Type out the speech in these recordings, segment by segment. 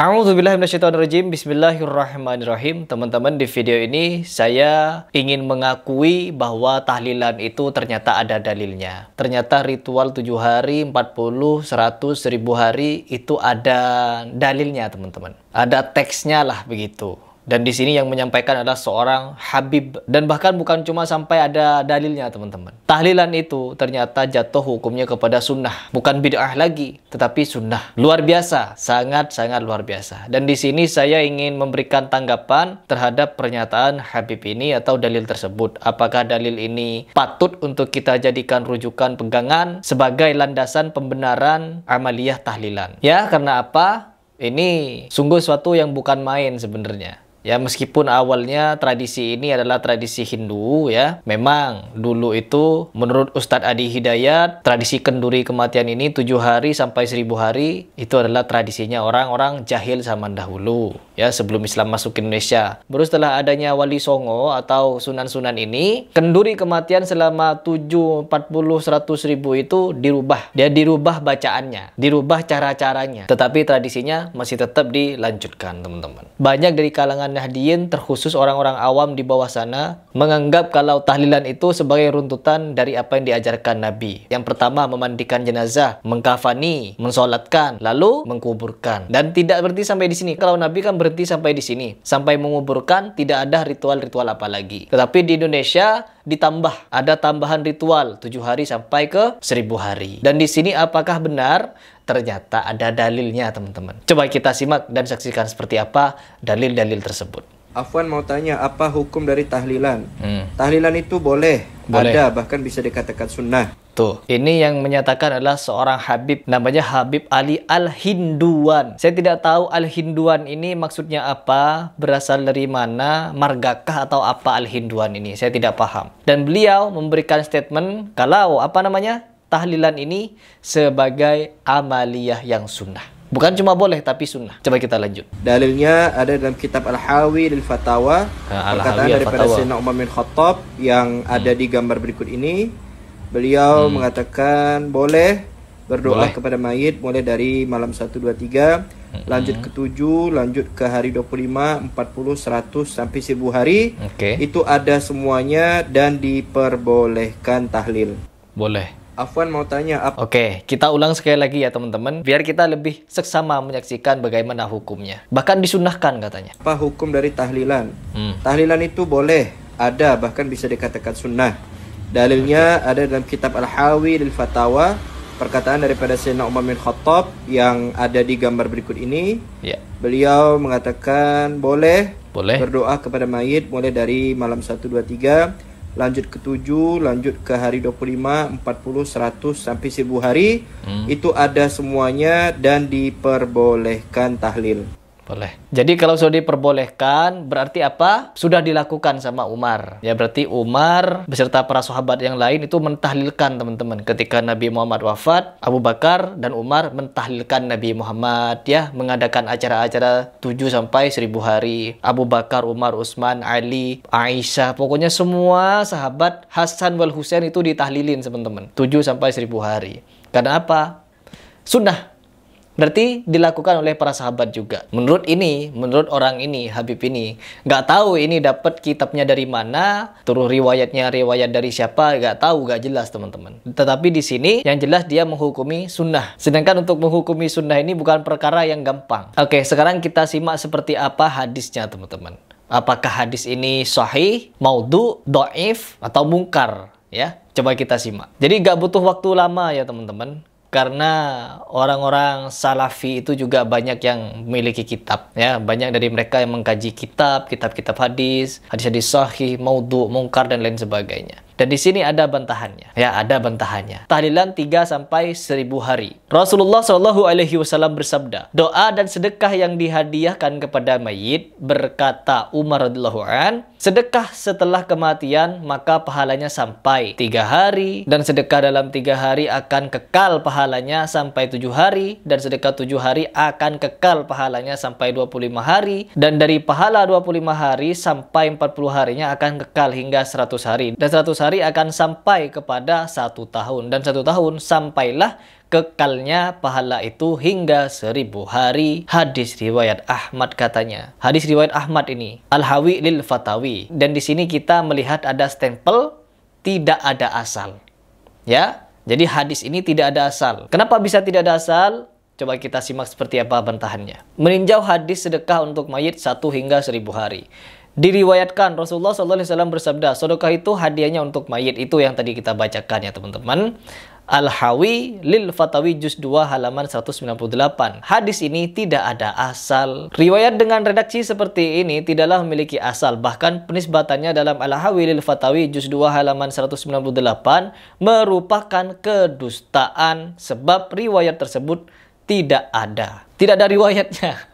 A'udzubillahi minasyaitonirrajim. Bismillahirrahmanirrahim. Teman-teman, di video ini saya ingin mengakui bahwa tahlilan itu ternyata ada dalilnya. Ternyata ritual 7 hari, 40, 100, 1000 hari itu ada dalilnya, teman-teman. Ada teksnya lah begitu. Dan di sini yang menyampaikan adalah seorang Habib. Dan bahkan bukan cuma sampai ada dalilnya, teman-teman. Tahlilan itu ternyata jatuh hukumnya kepada sunnah. Bukan bid'ah lagi, tetapi sunnah. Luar biasa, sangat-sangat luar biasa. Dan di sini saya ingin memberikan tanggapan terhadap pernyataan Habib ini atau dalil tersebut. Apakah dalil ini patut untuk kita jadikan rujukan pegangan sebagai landasan pembenaran amaliyah tahlilan? Ya, karena apa? Ini sungguh suatu yang bukan main sebenarnya. Ya, meskipun awalnya tradisi ini adalah tradisi Hindu ya. Memang dulu itu menurut Ustadz Adi Hidayat, tradisi kenduri kematian ini 7 hari sampai 1000 hari itu adalah tradisinya orang-orang jahil zaman dahulu ya, sebelum Islam masuk ke Indonesia. Baru setelah adanya Wali Songo atau sunan-sunan ini, kenduri kematian selama 7, 40, 100 ribu itu dirubah. Dia dirubah bacaannya, dirubah cara-caranya. Tetapi tradisinya masih tetap dilanjutkan, teman-teman. Banyak dari kalangan Nahdiyin, terkhusus orang-orang awam di bawah sana, menganggap kalau tahlilan itu sebagai runtutan dari apa yang diajarkan Nabi. Yang pertama, memandikan jenazah, mengkafani, mensolatkan, lalu mengkuburkan. Dan tidak berhenti sampai di sini. Kalau Nabi kan berhenti sampai di sini. Sampai menguburkan, tidak ada ritual-ritual apa lagi. Tetapi di Indonesia ditambah, ada tambahan ritual 7 hari sampai ke 1000 hari. Dan di sini apakah benar? Ternyata ada dalilnya, teman-teman. Coba kita simak dan saksikan seperti apa dalil-dalil tersebut. Afwan mau tanya, apa hukum dari tahlilan? Tahlilan itu boleh, ada, bahkan bisa dikatakan sunnah. Tuh, ini yang menyatakan adalah seorang Habib, namanya Habib Ali Al-Hinduan. Saya tidak tahu Al-Hinduan ini maksudnya apa, berasal dari mana, margakah atau apa Al-Hinduan ini, saya tidak paham. Dan beliau memberikan statement kalau tahlilan ini sebagai amaliyah yang sunnah. Bukan cuma boleh, tapi sunnah. Coba kita lanjut. Dalilnya ada dalam kitab Al-Hawi lil Fatawa. Perkataan daripada Sayyidina Umar bin Khattab yang ada di gambar berikut ini. Beliau mengatakan boleh berdoa kepada mayit mulai dari malam 1, 2, 3. Lanjut ke 7, lanjut ke hari 25, 40, 100 sampai 1000 hari. Itu ada semuanya dan diperbolehkan tahlil. Boleh. Afwan mau tanya apa? Oke, kita ulang sekali lagi ya teman-teman, biar kita lebih seksama menyaksikan bagaimana hukumnya. Bahkan disunahkan katanya. Apa hukum dari tahlilan? Tahlilan itu boleh, ada, bahkan bisa dikatakan sunnah. Dalilnya ada dalam kitab Al-Hawi lil Fatawa. Perkataan daripada Sayyidina Umar bin Khattab yang ada di gambar berikut ini. Beliau mengatakan boleh berdoa kepada mayit mulai dari malam 1, 2, 3. Lanjut ke 7, lanjut ke hari 25, 40, 100 sampai 1000 hari. Itu ada semuanya dan diperbolehkan tahlil. Boleh. Jadi kalau sudah diperbolehkan, berarti apa? Sudah dilakukan sama Umar. Ya, berarti Umar beserta para sahabat yang lain itu mentahlilkan, teman-teman. Ketika Nabi Muhammad wafat, Abu Bakar dan Umar mentahlilkan Nabi Muhammad, ya, mengadakan acara-acara 7 sampai 1000 hari. Abu Bakar, Umar, Utsman, Ali, Aisyah, pokoknya semua sahabat Hasan wal Husain itu ditahlilin, teman-teman. 7 sampai 1000 hari. Karena apa? Sunnah. Berarti dilakukan oleh para sahabat juga. Menurut orang ini, Habib ini, nggak tahu ini dapat kitabnya dari mana, terus riwayat dari siapa, nggak tahu, nggak jelas, teman-teman. Tetapi di sini yang jelas dia menghukumi sunnah. Sedangkan untuk menghukumi sunnah ini bukan perkara yang gampang. Oke, sekarang kita simak seperti apa hadisnya, teman-teman. Apakah hadis ini sahih, maudhu, dhaif, atau mungkar? Ya, coba kita simak. Jadi nggak butuh waktu lama ya, teman-teman. Karena orang-orang salafi itu juga banyak yang memiliki kitab, ya, banyak dari mereka yang mengkaji kitab-kitab hadis sahih, maudhu, mungkar dan lain sebagainya. Dan di sini ada bantahannya. Ya, ada bantahannya. Tahlilan 3 sampai 1000 hari. Rasulullah SAW bersabda, doa dan sedekah yang dihadiahkan kepada mayit, berkata Umar radhiyallahu an, sedekah setelah kematian maka pahalanya sampai 3 hari, dan sedekah dalam 3 hari akan kekal pahalanya pahalanya sampai 7 hari, dan sedekah 7 hari akan kekal pahalanya sampai 25 hari, dan dari pahala 25 hari sampai 40 harinya akan kekal hingga 100 hari, dan 100 hari akan sampai kepada 1 tahun, dan 1 tahun sampailah kekalnya pahala itu hingga 1000 hari. Hadis riwayat Ahmad katanya. Hadis riwayat Ahmad ini Al-Hawi lil Fatawi, dan di sini kita melihat ada stempel tidak ada asal. Ya, jadi hadis ini tidak ada asal. Kenapa bisa tidak ada asal? Coba kita simak seperti apa bantahannya. Meninjau hadis sedekah untuk mayit 1 hingga 1000 hari. Diriwayatkan Rasulullah SAW bersabda, sedekah itu hadiahnya untuk mayit. Itu yang tadi kita bacakan ya teman-teman. Al-Hawi lil Fatawi juz 2 halaman 198. Hadis ini tidak ada asal. Riwayat dengan redaksi seperti ini tidaklah memiliki asal. Bahkan penisbatannya dalam Al-Hawi lil Fatawi juz 2 halaman 198 merupakan kedustaan, sebab riwayat tersebut tidak ada. Tidak ada riwayatnya.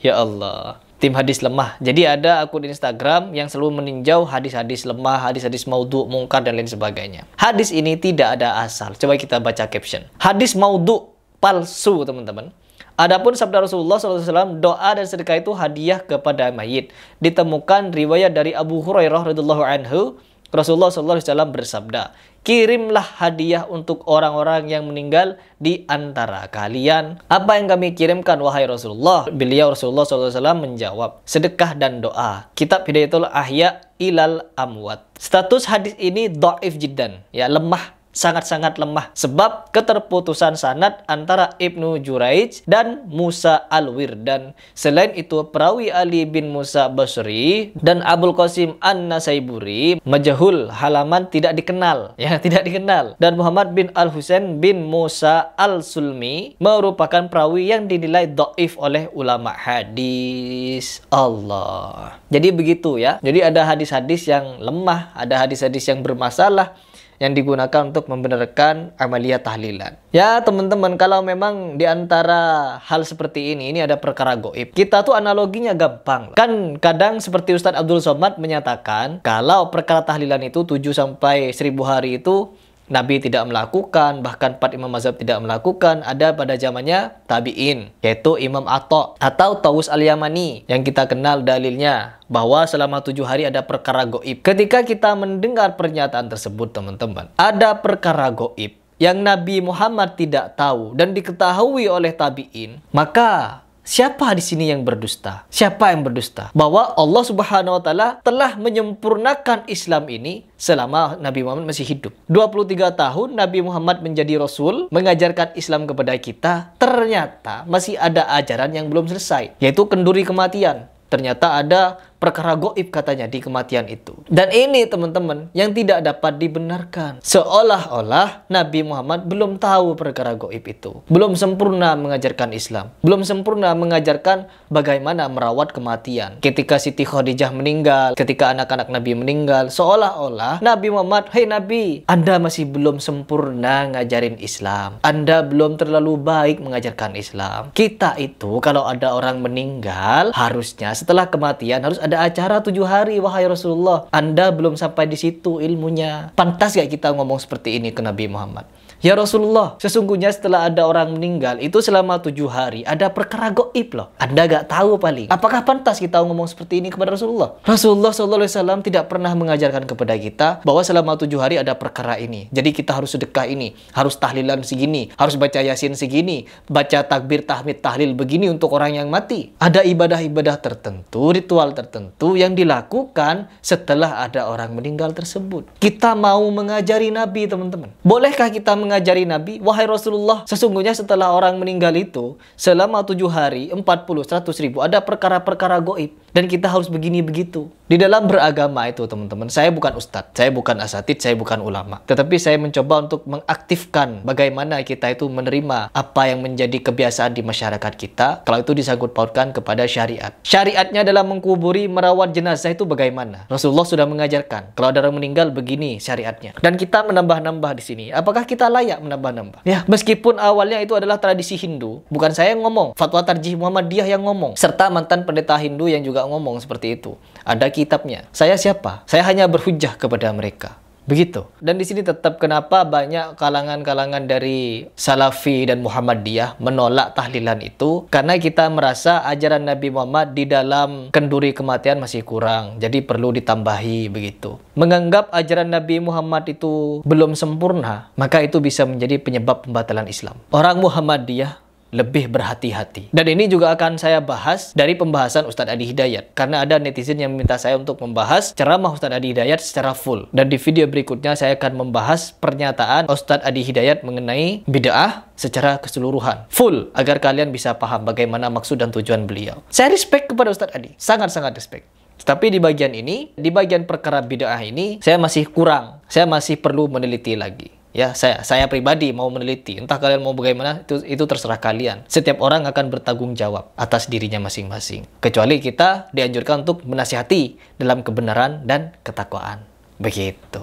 Ya Allah. Tim hadis lemah. Jadi ada akun Instagram yang selalu meninjau hadis-hadis lemah, hadis-hadis maudhu, mungkar, dan lain sebagainya. Hadis ini tidak ada asal. Coba kita baca caption. Hadis maudhu, palsu teman-teman. Adapun sabda Rasulullah SAW, doa dan sedekah itu hadiah kepada mayit. Ditemukan riwayat dari Abu Hurairah radhiyallahu anhu, Rasulullah SAW bersabda, kirimlah hadiah untuk orang-orang yang meninggal di antara kalian. Apa yang kami kirimkan wahai Rasulullah? Beliau Rasulullah SAW menjawab, sedekah dan doa. Kitab Hidayatul Ahya ilal Amwat. Status hadis ini dhaif jiddan, ya, lemah. Sangat-sangat lemah sebab keterputusan sanad antara Ibnu Juraij dan Musa Al-Wirdan. Selain itu perawi Ali bin Musa Basri dan Abul Qasim An-Nasaiburi majhul, halaman tidak dikenal, ya, tidak dikenal. Dan Muhammad bin Al-Husain bin Musa Al-Sulmi merupakan perawi yang dinilai dhaif oleh ulama hadis. Allah. Jadi begitu ya. Jadi ada hadis-hadis yang lemah, ada hadis-hadis yang bermasalah yang digunakan untuk membenarkan amaliyah tahlilan. Ya teman-teman, kalau memang diantara hal seperti ini ada perkara goib, kita tuh analoginya gampang. Kan kadang seperti Ustadz Abdul Somad menyatakan, kalau perkara tahlilan itu 7 sampai 1000 hari itu Nabi tidak melakukan, bahkan 4 imam mazhab tidak melakukan. Ada pada zamannya tabi'in, yaitu Imam Atha atau Tawus Al-Yamani, yang kita kenal dalilnya bahwa selama 7 hari ada perkara goib. Ketika kita mendengar pernyataan tersebut teman-teman, ada perkara goib yang Nabi Muhammad tidak tahu dan diketahui oleh tabi'in, maka siapa di sini yang berdusta? Siapa yang berdusta? Bahwa Allah Subhanahu wa taala telah menyempurnakan Islam ini selama Nabi Muhammad masih hidup. 23 tahun Nabi Muhammad menjadi Rasul, mengajarkan Islam kepada kita. Ternyata masih ada ajaran yang belum selesai, yaitu kenduri kematian. Ternyata ada perkara goib katanya di kematian itu. Dan ini teman-teman yang tidak dapat dibenarkan. Seolah-olah Nabi Muhammad belum tahu perkara goib itu. Belum sempurna mengajarkan Islam. Belum sempurna mengajarkan bagaimana merawat kematian. Ketika Siti Khadijah meninggal, ketika anak-anak Nabi meninggal, seolah-olah Nabi Muhammad, hei Nabi, Anda masih belum sempurna ngajarin Islam. Anda belum terlalu baik mengajarkan Islam. Kita itu kalau ada orang meninggal, harusnya setelah kematian harus ada acara 7 hari, wahai Rasulullah. Anda belum sampai di situ ilmunya. Pantas gak kita ngomong seperti ini ke Nabi Muhammad? Ya Rasulullah, sesungguhnya setelah ada orang meninggal itu selama 7 hari ada perkara goib loh. Anda gak tahu paling. Apakah pantas kita ngomong seperti ini kepada Rasulullah? Rasulullah SAW tidak pernah mengajarkan kepada kita bahwa selama 7 hari ada perkara ini. Jadi kita harus sedekah ini, harus tahlilan segini, harus baca yasin segini, baca takbir, tahmid, tahlil begini untuk orang yang mati. Ada ibadah-ibadah tertentu, ritual tertentu yang dilakukan setelah ada orang meninggal tersebut. Kita mau mengajari Nabi teman-teman. Bolehkah kita mengajari Nabi, wahai Rasulullah, sesungguhnya setelah orang meninggal itu selama 7 hari, 40, 100 ribu ada perkara-perkara goib dan kita harus begini begitu. Di dalam beragama itu teman-teman, saya bukan ustadz, saya bukan asatid, saya bukan ulama, tetapi saya mencoba untuk mengaktifkan bagaimana kita itu menerima apa yang menjadi kebiasaan di masyarakat kita kalau itu disangkut pautkan kepada syariat. Syariatnya dalam mengkuburi, merawat jenazah itu bagaimana? Rasulullah sudah mengajarkan kalau ada orang meninggal begini syariatnya, dan kita menambah-nambah di sini. Apakah kita layak menambah-nambah? Ya, meskipun awalnya itu adalah tradisi Hindu, bukan saya yang ngomong, Fatwa Tarjih Muhammadiyah yang ngomong, serta mantan pendeta Hindu yang juga ngomong seperti itu. Ada kitabnya. Saya siapa? Saya hanya berhujjah kepada mereka. Begitu. Dan di sini tetap kenapa banyak kalangan-kalangan dari Salafi dan Muhammadiyah menolak tahlilan itu, karena kita merasa ajaran Nabi Muhammad di dalam kenduri kematian masih kurang, jadi perlu ditambahi begitu. Menganggap ajaran Nabi Muhammad itu belum sempurna, maka itu bisa menjadi penyebab pembatalan Islam. Orang Muhammadiyah lebih berhati-hati. Dan ini juga akan saya bahas dari pembahasan Ustadz Adi Hidayat. Karena ada netizen yang meminta saya untuk membahas ceramah Ustadz Adi Hidayat secara full. Dan di video berikutnya saya akan membahas pernyataan Ustadz Adi Hidayat mengenai bid'ah secara keseluruhan. Full, agar kalian bisa paham bagaimana maksud dan tujuan beliau. Saya respect kepada Ustadz Adi. Sangat-sangat respect. Tapi di bagian ini, di bagian perkara bid'ah ini, saya masih kurang. Saya masih perlu meneliti lagi. Ya, saya pribadi mau meneliti. Entah kalian mau bagaimana, itu terserah kalian. Setiap orang akan bertanggung jawab atas dirinya masing-masing. Kecuali kita dianjurkan untuk menasihati dalam kebenaran dan ketakwaan. Begitu.